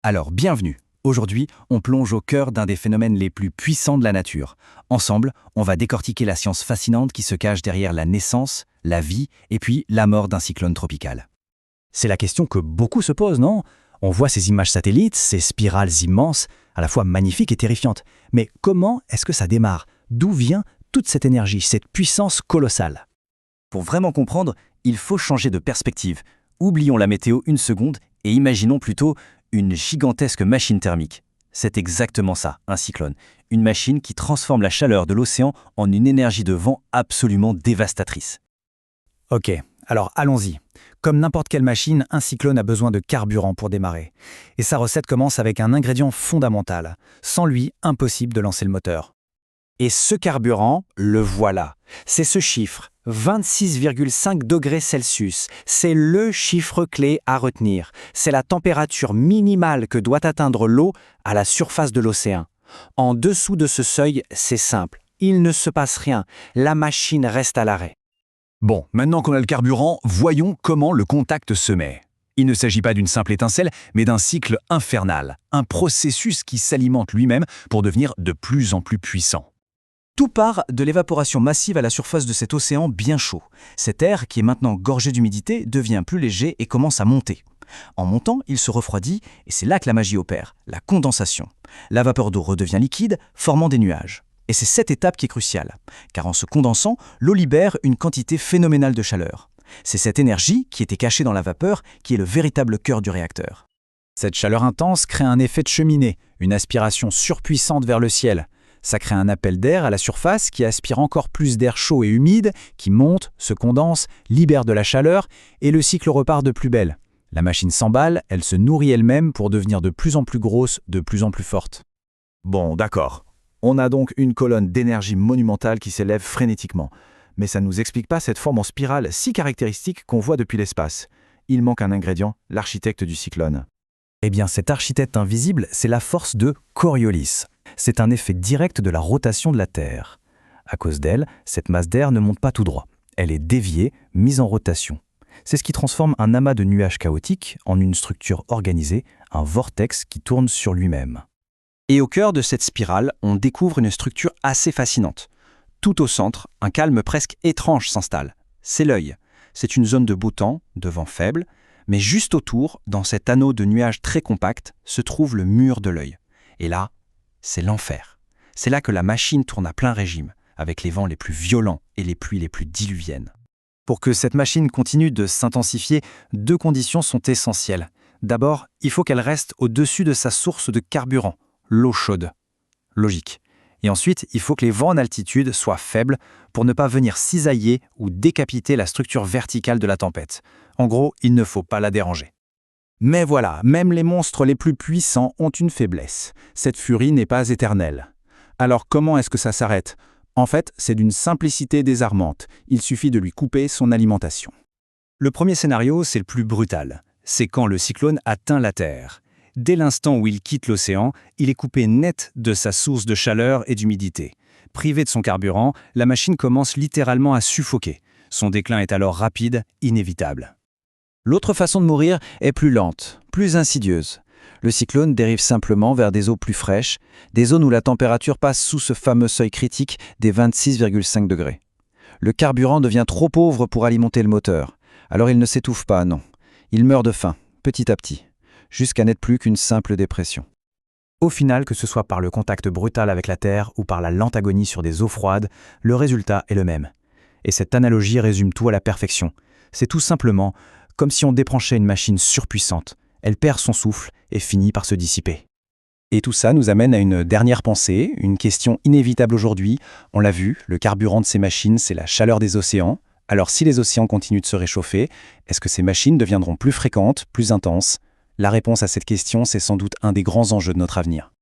Alors, bienvenue. Aujourd'hui, on plonge au cœur d'un des phénomènes les plus puissants de la nature. Ensemble, on va décortiquer la science fascinante qui se cache derrière la naissance, la vie et puis la mort d'un cyclone tropical. C'est la question que beaucoup se posent, non? On voit ces images satellites, ces spirales immenses, à la fois magnifiques et terrifiantes. Mais comment est-ce que ça démarre? D'où vient toute cette énergie, cette puissance colossale? Pour vraiment comprendre, il faut changer de perspective. Oublions la météo une seconde et imaginons plutôt une gigantesque machine thermique. C'est exactement ça, un cyclone. Une machine qui transforme la chaleur de l'océan en une énergie de vent absolument dévastatrice. Ok, alors allons-y. Comme n'importe quelle machine, un cyclone a besoin de carburant pour démarrer. Et sa recette commence avec un ingrédient fondamental. Sans lui, impossible de lancer le moteur. Et ce carburant, le voilà. C'est ce chiffre, 26,5 degrés Celsius. C'est le chiffre clé à retenir. C'est la température minimale que doit atteindre l'eau à la surface de l'océan. En dessous de ce seuil, c'est simple. Il ne se passe rien. La machine reste à l'arrêt. Bon, maintenant qu'on a le carburant, voyons comment le contact se met. Il ne s'agit pas d'une simple étincelle, mais d'un cycle infernal, un processus qui s'alimente lui-même pour devenir de plus en plus puissant. Tout part de l'évaporation massive à la surface de cet océan bien chaud. Cet air, qui est maintenant gorgé d'humidité, devient plus léger et commence à monter. En montant, il se refroidit et c'est là que la magie opère, la condensation. La vapeur d'eau redevient liquide, formant des nuages. Et c'est cette étape qui est cruciale, car en se condensant, l'eau libère une quantité phénoménale de chaleur. C'est cette énergie qui était cachée dans la vapeur qui est le véritable cœur du réacteur. Cette chaleur intense crée un effet de cheminée, une aspiration surpuissante vers le ciel. Ça crée un appel d'air à la surface qui aspire encore plus d'air chaud et humide, qui monte, se condense, libère de la chaleur, et le cycle repart de plus belle. La machine s'emballe, elle se nourrit elle-même pour devenir de plus en plus grosse, de plus en plus forte. Bon, d'accord. On a donc une colonne d'énergie monumentale qui s'élève frénétiquement. Mais ça ne nous explique pas cette forme en spirale si caractéristique qu'on voit depuis l'espace. Il manque un ingrédient, l'architecte du cyclone. Eh bien, cet architecte invisible, c'est la force de Coriolis. C'est un effet direct de la rotation de la Terre. À cause d'elle, cette masse d'air ne monte pas tout droit. Elle est déviée, mise en rotation. C'est ce qui transforme un amas de nuages chaotiques en une structure organisée, un vortex qui tourne sur lui-même. Et au cœur de cette spirale, on découvre une structure assez fascinante. Tout au centre, un calme presque étrange s'installe. C'est l'œil. C'est une zone de beau temps, de vent faible, mais juste autour, dans cet anneau de nuages très compact, se trouve le mur de l'œil. Et là, c'est l'enfer. C'est là que la machine tourne à plein régime, avec les vents les plus violents et les pluies les plus diluviennes. Pour que cette machine continue de s'intensifier, deux conditions sont essentielles. D'abord, il faut qu'elle reste au-dessus de sa source de carburant, l'eau chaude. Logique. Et ensuite, il faut que les vents en altitude soient faibles pour ne pas venir cisailler ou décapiter la structure verticale de la tempête. En gros, il ne faut pas la déranger. Mais voilà, même les monstres les plus puissants ont une faiblesse. Cette furie n'est pas éternelle. Alors comment est-ce que ça s'arrête? En fait, c'est d'une simplicité désarmante. Il suffit de lui couper son alimentation. Le premier scénario, c'est le plus brutal. C'est quand le cyclone atteint la Terre. Dès l'instant où il quitte l'océan, il est coupé net de sa source de chaleur et d'humidité. Privé de son carburant, la machine commence littéralement à suffoquer. Son déclin est alors rapide, inévitable. L'autre façon de mourir est plus lente, plus insidieuse. Le cyclone dérive simplement vers des eaux plus fraîches, des zones où la température passe sous ce fameux seuil critique des 26,5 degrés. Le carburant devient trop pauvre pour alimenter le moteur. Alors il ne s'étouffe pas, non. Il meurt de faim, petit à petit, jusqu'à n'être plus qu'une simple dépression. Au final, que ce soit par le contact brutal avec la Terre ou par la lente agonie sur des eaux froides, le résultat est le même. Et cette analogie résume tout à la perfection. C'est tout simplement comme si on débranchait une machine surpuissante. Elle perd son souffle et finit par se dissiper. Et tout ça nous amène à une dernière pensée, une question inévitable aujourd'hui. On l'a vu, le carburant de ces machines, c'est la chaleur des océans. Alors si les océans continuent de se réchauffer, est-ce que ces machines deviendront plus fréquentes, plus intenses? La réponse à cette question, c'est sans doute un des grands enjeux de notre avenir.